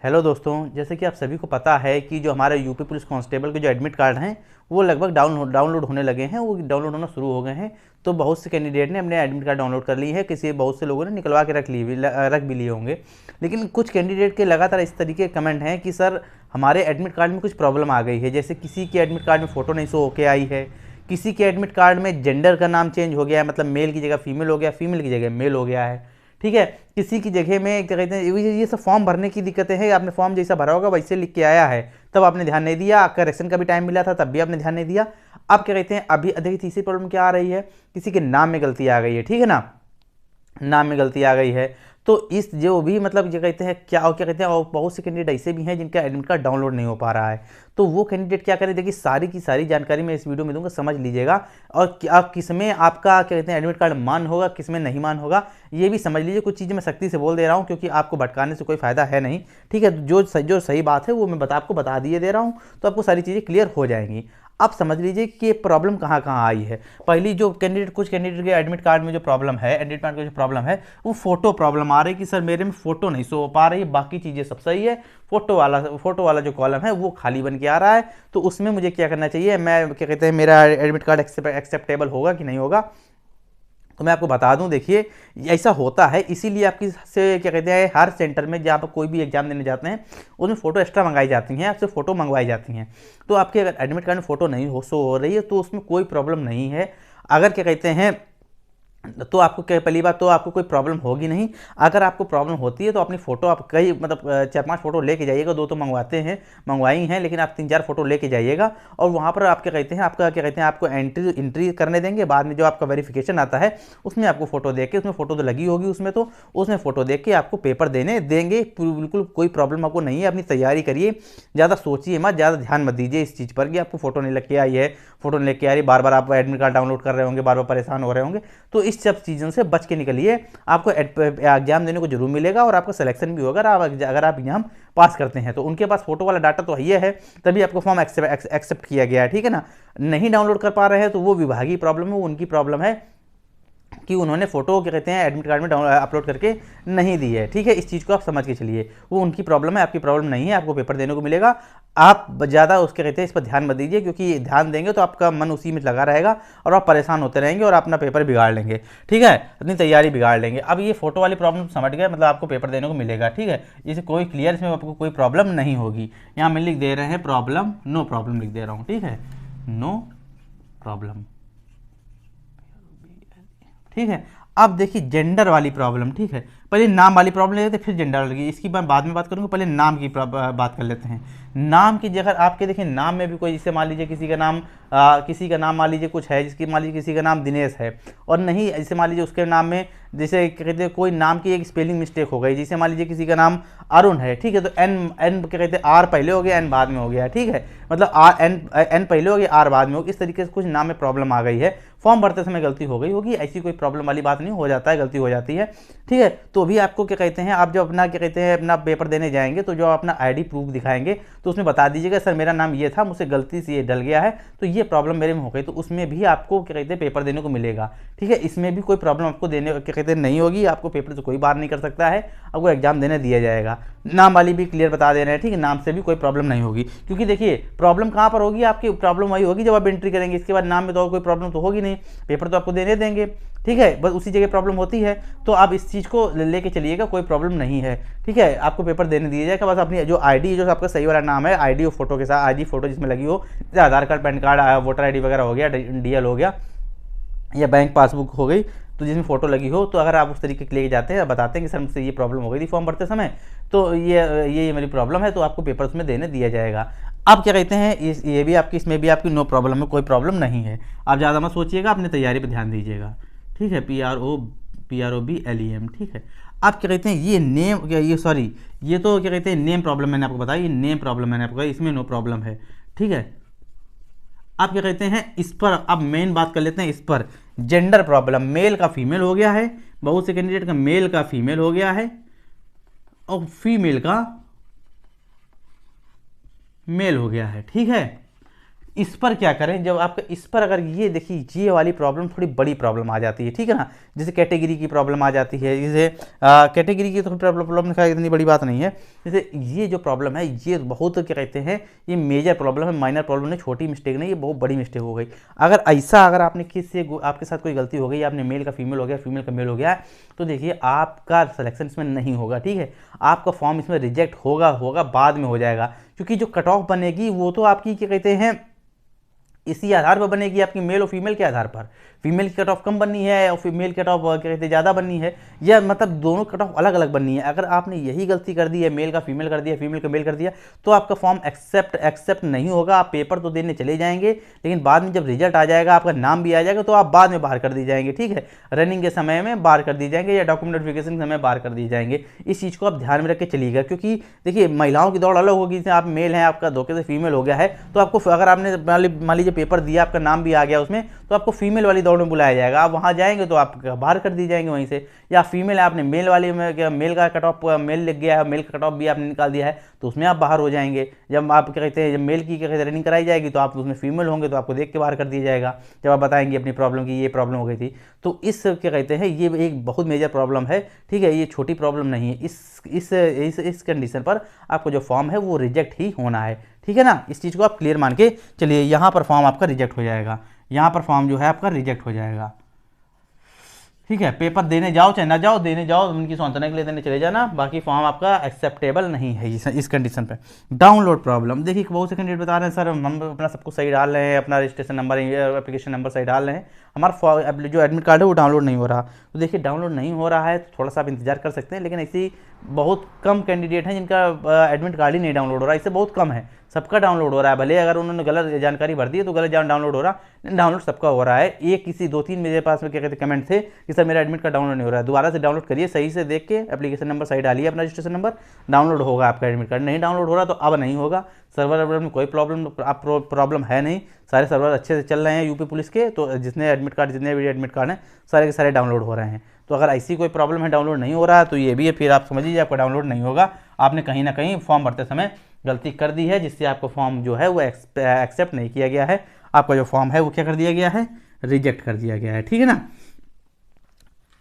Hello दोस्तों, जैसे कि आप सभी को पता है कि जो हमारे यूपी पुलिस कांस्टेबल के जो एडमिट कार्ड हैं वो लगभग डाउनलोड होने लगे हैं, वो डाउनलोड होना शुरू हो गए हैं। तो बहुत से कैंडिडेट ने अपने एडमिट कार्ड डाउनलोड कर लिए हैं, बहुत से लोगों ने निकलवा के रख भी लिए होंगे। लेकिन कुछ कैंडिडेट के लगातार इस तरीके के कमेंट हैं कि सर हमारे एडमिट कार्ड में कुछ प्रॉब्लम आ गई है। जैसे किसी के एडमिट कार्ड में फ़ोटो नहीं शो होके आई है, किसी के एडमिट कार्ड में जेंडर का नाम चेंज हो गया है, मतलब मेल की जगह फीमेल हो गया, फीमेल की जगह मेल हो गया है। ठीक है, किसी की जगह में क्या कहते हैं, ये सब फॉर्म भरने की दिक्कतें हैं। आपने फॉर्म जैसा भरा होगा वैसे लिख के आया है, तब आपने ध्यान नहीं दिया। करेक्शन का भी टाइम मिला था, तब भी आपने ध्यान नहीं दिया। अब क्या कहते हैं, अभी देखिए तीसरी प्रॉब्लम क्या आ रही है, किसी के नाम में गलती आ गई है। ठीक है ना, नाम में गलती आ गई है। तो इस जो भी मतलब जो कहते हैं क्या कहते हैं, और बहुत से कैंडिडेट ऐसे भी हैं जिनका एडमिट कार्ड डाउनलोड नहीं हो पा रहा है। तो वो कैंडिडेट क्या करें, देखिए सारी की सारी जानकारी मैं इस वीडियो में दूंगा, समझ लीजिएगा। और क्या किस में आपका क्या कहते हैं एडमिट कार्ड मान होगा, किस में नहीं मान होगा, ये भी समझ लीजिए। कुछ चीज़ें मैं सख्ती से बोल दे रहा हूँ क्योंकि आपको भटकाने से कोई फायदा है नहीं। ठीक है, जो सही बात है वो मैं आपको बता दिए दे रहा हूँ, तो आपको सारी चीज़ें क्लियर हो जाएंगी। अब समझ लीजिए कि ये प्रॉब्लम कहाँ कहाँ आई है। पहली जो कुछ कैंडिडेट के एडमिट कार्ड में जो प्रॉब्लम है, एडमिट कार्ड का जो प्रॉब्लम है, वो फोटो प्रॉब्लम आ रही है कि सर मेरे में फोटो नहीं शो हो पा रही है, बाकी चीज़ें सब सही है, फोटो वाला जो कॉलम है वो खाली बन के आ रहा है। तो उसमें मुझे क्या करना चाहिए, मैं क्या कहते हैं मेरा एडमिट कार्ड एक्सेप्टेबल होगा कि नहीं होगा। तो मैं आपको बता दूं, देखिए ऐसा होता है, इसीलिए आपकी से क्या कहते हैं हर सेंटर में जहाँ पर कोई भी एग्जाम देने जाते हैं उसमें फ़ोटो एक्स्ट्रा मंगाई जाती हैं, आपसे फ़ोटो मंगवाई जाती हैं। तो आपके अगर एडमिट कार्ड में फ़ोटो नहीं हो शो हो रही है तो उसमें कोई प्रॉब्लम नहीं है। अगर क्या कहते हैं, तो आपको क्या, पहली बात तो आपको कोई प्रॉब्लम होगी नहीं। अगर आपको प्रॉब्लम होती है तो अपनी फ़ोटो आप कई मतलब 4-5 फ़ोटो लेके जाइएगा। दो तो मंगवाई हैं, लेकिन आप 3-4 फ़ोटो लेके जाइएगा। और वहाँ पर आप क्या कहते हैं, आपका क्या कहते हैं आपको एंट्री करने देंगे। बाद में जो आपका वेरिफिकेशन आता है उसमें आपको फ़ोटो देख के, उसमें फ़ोटो तो लगी होगी उसमें, तो उसमें फ़ोटो देख के आपको पेपर देने देंगे। बिल्कुल कोई प्रॉब्लम आपको नहीं है। अपनी तैयारी करिए, ज़्यादा सोचिए मत, ज़्यादा ध्यान मत दीजिए इस चीज़ पर कि आपको फ़ोटो नहीं लग के आई है, फ़ोटो नहीं लग के आ रही, बार बार आप एडमिट कार्ड डाउनलोड कर रहे होंगे, बार बार परेशान हो रहे होंगे। तो इस सब चीज़ों से बच के निकलिए। आपको एग्जाम देने को जरूर मिलेगा और आपका सिलेक्शन भी होगा अगर आप एग्जाम पास करते हैं। तो उनके पास फोटो वाला डाटा तो है, तभी आपको फॉर्म एक्सेप्ट किया गया है। ठीक है ना, नहीं डाउनलोड कर पा रहे हैं तो वो विभागीय प्रॉब्लम है, वो उनकी प्रॉब्लम है कि उन्होंने फोटो क्या कहते हैं एडमिट कार्ड में अपलोड करके नहीं दी है। ठीक है, इस चीज़ को आप समझ के चलिए, वो उनकी प्रॉब्लम है, आपकी प्रॉब्लम नहीं है। आपको पेपर देने को मिलेगा। आप ज़्यादा उसके कहते हैं इस पर ध्यान मत दीजिए, क्योंकि ध्यान देंगे तो आपका मन उसी में लगा रहेगा और आप परेशान होते रहेंगे और अपना पेपर बिगाड़ लेंगे। ठीक है, अपनी तैयारी बिगाड़ लेंगे। अब ये फोटो वाली प्रॉब्लम समझ गए, मतलब आपको पेपर देने को मिलेगा। ठीक है, इसे कोई क्लियर, इसमें आपको कोई प्रॉब्लम नहीं होगी। यहाँ मैं लिख दे रहे हैं प्रॉब्लम, नो प्रॉब्लम लिख दे रहा हूँ। ठीक है, नो प्रॉब्लम। ठीक है, अब देखिए जेंडर वाली प्रॉब्लम। ठीक है, पहले नाम वाली प्रॉब्लम ले लेते हैं, फिर जेंडर वाली, इसकी बाद में बात करूँगा। पहले नाम की बात कर लेते हैं। नाम की जगह आपके देखिए नाम में भी कोई, जैसे मान लीजिए किसी का नाम मान लीजिए कुछ है, जिसकी मान लीजिए किसी का नाम दिनेश है और नहीं, जैसे मान लीजिए उसके नाम में जैसे कहते हैं कोई नाम की एक स्पेलिंग मिस्टेक हो गई। जैसे मान लीजिए किसी का नाम अरुण है, ठीक है, तो एन क्या कहते हैं आर पहले हो गया, एन बाद में हो गया। ठीक है, मतलब एन पहले हो गया, आर बाद में हो गया। इस तरीके से कुछ नाम में प्रॉब्लम आ गई है, फॉर्म भरते समय गलती हो गई होगी, ऐसी कोई प्रॉब्लम वाली बात नहीं, हो जाता है, गलती हो जाती है। ठीक है, तो अभी आपको क्या कहते हैं, आप जब अपना क्या कहते हैं अपना पेपर देने जाएंगे तो जो अपना आईडी प्रूफ दिखाएंगे तो उसमें बता दीजिएगा सर मेरा नाम ये था, मुझसे गलती से ये डल गया है, तो ये प्रॉब्लम मेरे में हो गई। तो उसमें भी आपको क्या कहते हैं पेपर देने को मिलेगा। ठीक है, इसमें भी कोई प्रॉब्लम आपको देने क्या कहते हैं नहीं होगी, आपको पेपर से कोई बाहर नहीं कर सकता है, आपको एग्जाम देने दिया जाएगा। नाम वाली भी क्लियर बता दे रहे हैं। ठीक है, नाम से भी कोई प्रॉब्लम नहीं होगी, क्योंकि देखिए प्रॉब्लम कहाँ पर होगी, आपकी प्रॉब्लम वही होगी जब आप एंट्री करेंगे। इसके बाद नाम में तो कोई प्रॉब्लम तो होगी नहीं, पेपर तो आपको देने देंगे। ठीक है, बस उसी जगह प्रॉब्लम होती है। तो आप इस चीज़ को लेके चलिएगा, कोई प्रॉब्लम नहीं है। ठीक है, आपको पेपर देने दिया जाएगा। बस अपनी जो आईडी, जो आपका सही वाला नाम है, आईडी और फोटो के साथ, आईडी फोटो जिसमें लगी हो, जैसे Aadhaar card, PAN card, voter ID वगैरह हो गया, डीएल हो गया या बैंक पासबुक हो गई, तो जिसमें फोटो लगी हो, तो अगर आप उस तरीके के लेके जाते हैं, बताते हैं कि सर मुझसे ये प्रॉब्लम हो गई थी फॉर्म भरते समय, तो ये मेरी प्रॉब्लम है, तो आपको पेपर उसमें देने दिया जाएगा। अब क्या कहते हैं, ये भी आपकी, इसमें भी आपकी नो प्रॉब्लम है, कोई प्रॉब्लम नहीं है। आप ज़्यादा मत सोचिएगा, अपनी तैयारी पर ध्यान दीजिएगा। ठीक है, PROBLEM। ठीक है, आप क्या कहते हैं ये नेम, ये सॉरी, ये तो क्या कहते हैं नेम प्रॉब्लम मैंने आपको बताया, ये नेम प्रॉब्लम मैंने आपको बताया, इसमें नो प्रॉब्लम है। ठीक है, आप क्या कहते हैं इस पर, अब मेन बात कर लेते हैं इस पर, जेंडर प्रॉब्लम। मेल का फीमेल हो गया है, बहुत से कैंडिडेट का मेल का फीमेल हो गया है और फीमेल का मेल हो गया है। ठीक है, इस पर क्या करें, जब आपका इस पर अगर ये देखिए ये वाली प्रॉब्लम थोड़ी बड़ी प्रॉब्लम आ जाती है, ठीक है ना, जैसे कैटेगरी की प्रॉब्लम आ जाती है, जैसे कैटेगरी की तो प्रॉब्लम का इतनी बड़ी बात नहीं है, जैसे ये जो प्रॉब्लम है ये बहुत क्या कहते हैं, ये मेजर प्रॉब्लम है, माइनर प्रॉब्लम नहीं, छोटी मिस्टेक नहीं, ये बहुत बड़ी मिस्टेक हो गई। अगर ऐसा अगर आपने किसी से आपके साथ कोई गलती हो गई, आपने मेल का फीमेल हो गया, फीमेल का मेल हो गया, तो देखिए आपका सिलेक्शन इसमें नहीं होगा, ठीक है, आपका फॉर्म इसमें रिजेक्ट होगा बाद में हो जाएगा, क्योंकि जो कट ऑफ बनेगी वो तो आपकी क्या कहते हैं इसी आधार पर बनेगी, आपकी मेल और फीमेल के आधार पर, फीमेल की कट ऑफ कम बननी है और फीमेल की कट ऑफ क्या कहते हैं ज़्यादा बननी है, या मतलब दोनों कट ऑफ अलग अलग बननी है। अगर आपने यही गलती कर दी है, मेल का फीमेल कर दिया, फीमेल का मेल कर दिया, तो आपका फॉर्म एक्सेप्ट नहीं होगा। आप पेपर तो देने चले जाएंगे, लेकिन बाद में जब रिजल्ट आ जाएगा, आपका नाम भी आ जाएगा, तो आप बाद में बाहर कर दी जाएंगे, ठीक है, रनिंग के समय में बाहर कर दी जाएंगे या डॉक्यूमेंट वेरिफिकेशन के समय बाहर कर दी जाएंगे। इस चीज़ को आप ध्यान में रख के चलिएगा, क्योंकि देखिए महिलाओं की दौड़ अलग होगी, जैसे आप मेल हैं, आपका धोखे से फीमेल हो गया है, तो आपको अगर आपने मान लीजिए पेपर दिया, आपका नाम भी आ गया उसमें, तो आपको फीमेल वाली दौड़ में बुलाया जाएगा, आप वहाँ जाएंगे तो आप बाहर कर दी जाएंगे वहीं से। या फीमेल है, आपने मेल वाली में मेल का कट ऑफ मेल लिख गया है, मेल का कट ऑफ भी आपने निकाल दिया है, तो उसमें आप बाहर हो जाएंगे। जब आप क्या कहते हैं, जब मेल की क्या कहते हैं रनिंग कराई जाएगी, तो आप उसमें फीमेल होंगे, तो आपको देख के बाहर कर दिया जाएगा, जब आप बताएंगे अपनी प्रॉब्लम की ये प्रॉब्लम हो गई थी। तो इस क्या कहते हैं ये एक बहुत मेजर प्रॉब्लम है, ठीक है, ये छोटी प्रॉब्लम नहीं है। इस कंडीशन पर आपको जो फॉर्म है वो रिजेक्ट ही होना है, ठीक है ना, इस चीज़ को आप क्लियर मान के चलिए। यहाँ पर फॉर्म आपका रिजेक्ट हो जाएगा, यहाँ पर फॉर्म जो है आपका रिजेक्ट हो जाएगा, ठीक है। पेपर देने जाओ चाहे ना जाओ, देने जाओ उनकी सांत्वना के लिए देने चले जाना, बाकी फॉर्म आपका एक्सेप्टेबल नहीं है इस कंडीशन पे। डाउनलोड प्रॉब्लम देखिए, बहुत से कैंडिडेट बता रहे हैं सर हम अपना सब कुछ सही डाल रहे हैं, अपना रजिस्ट्रेशन नंबर एप्लीकेशन नंबर सही डाल रहे हैं, हमारा जो एडमिट कार्ड है वो डाउनलोड नहीं हो रहा। तो देखिए डाउनलोड नहीं हो रहा है तो थोड़ा सा आप इंतजार कर सकते हैं, लेकिन ऐसी बहुत कम कैंडिडेट हैं जिनका एडमिट कार्ड ही नहीं डाउनलोड हो रहा है, इससे बहुत कम है, सबका डाउनलोड हो रहा है। भले अगर उन्होंने गलत जानकारी भर दी है तो गलत डाउनलोड हो रहा, डाउनलोड सबका हो रहा है। ये किसी 2-3 मेरे पास में क्या कहते हैं कमेंट थे कि सर मेरा एडमिट कार्ड डाउनलोड नहीं हो रहा है, दोबारा से डाउनलोड करिए, सही से देख के एप्लीकेशन नंबर सही डालिए, अपना रजिस्ट्रेशन नंबर, डाउनलोड होगा आपका एडमिट कार्ड। नहीं डाउनलोड हो रहा तो अब नहीं होगा, सर्वर में कोई प्रॉब्लम है नहीं, सारे सर्वर अच्छे से चल रहे हैं यूपी पुलिस के, तो जितने भी एडमिट कार्ड हैं सारे के सारे डाउनलोड हो रहे हैं। तो अगर ऐसी कोई प्रॉब्लम है डाउनलोड नहीं हो रहा है तो ये भी है, फिर आप समझ लीजिए आपका डाउनलोड नहीं होगा, आपने कहीं ना कहीं फॉर्म भरते समय गलती कर दी है, जिससे आपका फॉर्म जो है वो एक्सेप्ट नहीं किया गया है, आपका जो फॉर्म है वो क्या कर दिया गया है, रिजेक्ट कर दिया गया है, ठीक है ना।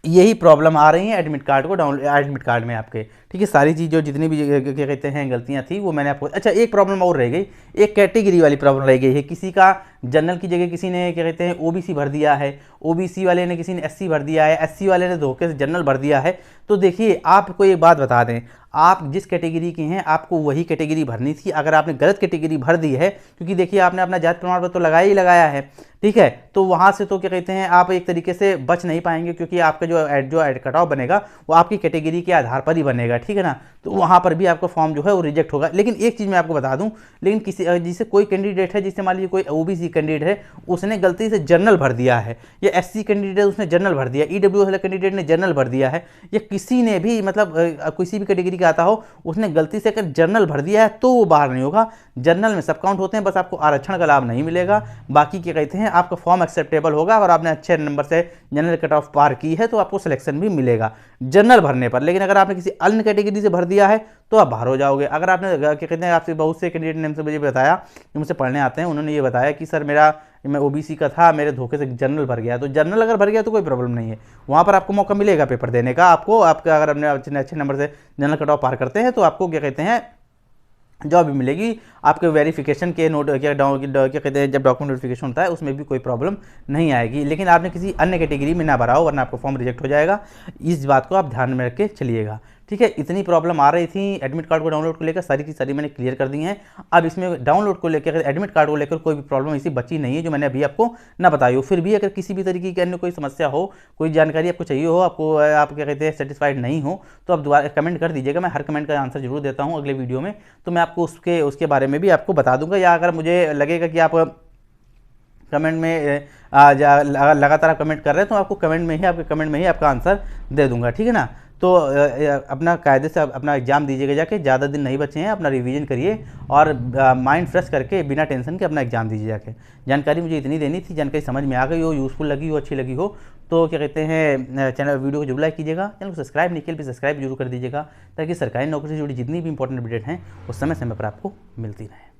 यही प्रॉब्लम आ रही है एडमिट कार्ड को एडमिट कार्ड में आपके, ठीक है। सारी चीज़ जो जितनी भी क्या कहते हैं गलतियां थी वो मैंने आपको, अच्छा एक प्रॉब्लम और रह गई, एक कैटेगरी वाली प्रॉब्लम रह गई है, किसी का जनरल की जगह किसी ने क्या कहते हैं ओबीसी भर दिया है, ओबीसी वाले ने किसी ने एससी भर दिया है, एससी वाले ने धोखे से जनरल भर दिया है। तो देखिए आपको एक बात बता दें, आप जिस कैटेगरी के हैं आपको वही कैटेगरी भरनी थी। अगर आपने गलत कैटेगरी भर दी है, क्योंकि देखिए आपने अपना जाति प्रमाण पत्र तो लगाया ही लगाया है, ठीक है, तो वहाँ से तो क्या कहते हैं आप एक तरीके से बच नहीं पाएंगे, क्योंकि आपका जो कट ऑफ बनेगा वो आपकी कैटेगरी के आधार पर ही बनेगा, ठीक है ना। तो वहाँ पर भी आपका फॉर्म जो है वो रिजेक्ट होगा। लेकिन एक चीज़ मैं आपको बता दूं, लेकिन किसी जिसे कोई कैंडिडेट है, जिससे मान लीजिए कोई ओबीसी कैंडिडेट है, उसने गलती से जनरल भर दिया है, या एससी कैंडिडेट है उसने जनरल भर दिया, ईडब्ल्यूएस वाला कैंडिडेट ने जनरल भर दिया है, या किसी ने भी मतलब किसी भी कैटेगरी का आता हो उसने गलती से अगर जनरल भर दिया है तो वो बाहर नहीं होगा। जनरल में सब काउंट होते हैं, बस आपको आरक्षण का लाभ नहीं मिलेगा, बाकी क्या कहते हैं आपका फॉर्म एक्सेप्टेबल होगा। और आपने अच्छे नंबर से जनरल कट ऑफ पार की है तो आपको सिलेक्शन भी मिलेगा जनरल भरने पर। लेकिन अगर आपने किसी अन्य कैटेगरी से भर दिया है तो आप बाहर हो जाओगे। अगर आपने क्या कहते हैं, आपसे बहुत से कैंडिडेट ने मुझे बताया, जो मुझसे पढ़ने आते हैं, उन्होंने ये बताया कि सर मैं ओबीसी का था, मेरे धोखे से जनरल भर गया। तो जनरल अगर भर गया तो कोई प्रॉब्लम नहीं है, वहाँ पर आपको मौका मिलेगा पेपर देने का। आपका अगर अपने अच्छे नंबर से जनरल कट ऑफ पार करते हैं तो आपको क्या कहते हैं जॉब भी मिलेगी। आपके वेरिफिकेशन के क्या कहते हैं जब डॉक्यूमेंट वेरिफिकेशन होता है उसमें भी कोई प्रॉब्लम नहीं आएगी। लेकिन आपने किसी अन्य कैटेगरी में ना भरा हो, वरना आपका फॉर्म रिजेक्ट हो जाएगा। इस बात को आप ध्यान में रख के चलिएगा, ठीक है। इतनी प्रॉब्लम आ रही थी एडमिट कार्ड को डाउनलोड को लेकर, सारी की सारी मैंने क्लियर कर दी हैं। अब इसमें डाउनलोड को लेकर, एडमिट कार्ड को लेकर कोई भी प्रॉब्लम ऐसी बची नहीं है जो मैंने अभी आपको ना बताई हो। फिर भी अगर किसी भी तरीके की अन्य कोई समस्या हो, कोई जानकारी आपको चाहिए हो, आप क्या कहते हैं सेटिस्फाइड नहीं हो, तो आप दोबारा कमेंट कर दीजिएगा। मैं हर कमेंट का आंसर जरूर देता हूँ अगले वीडियो में, तो मैं आपको उसके बारे में भी आपको बता दूंगा। या अगर मुझे लगेगा कि आप कमेंट में लगातार आप कमेंट कर रहे हैं तो आपको कमेंट में ही आपका आंसर दे दूंगा, ठीक है ना। तो अपना कायदे से अपना एग्जाम दीजिएगा जाके, ज़्यादा दिन नहीं बचे हैं, अपना रिवीजन करिए और माइंड फ्रेश करके बिना टेंशन के अपना एग्जाम दीजिए जाके। जानकारी मुझे इतनी देनी थी, जानकारी समझ में आ गई हो, यूज़फुल लगी हो, अच्छी लगी हो तो क्या कहते हैं चैनल वीडियो को जरूर लाइक कीजिएगा, चैनल को सब्सक्राइब नहीं किया भी सब्सक्राइब जरूर कर दीजिएगा, ताकि सरकारी नौकरी से जुड़ी जितनी भी इंपॉर्टेंट अपडेट हैं वो समय समय पर आपको मिलती रहे।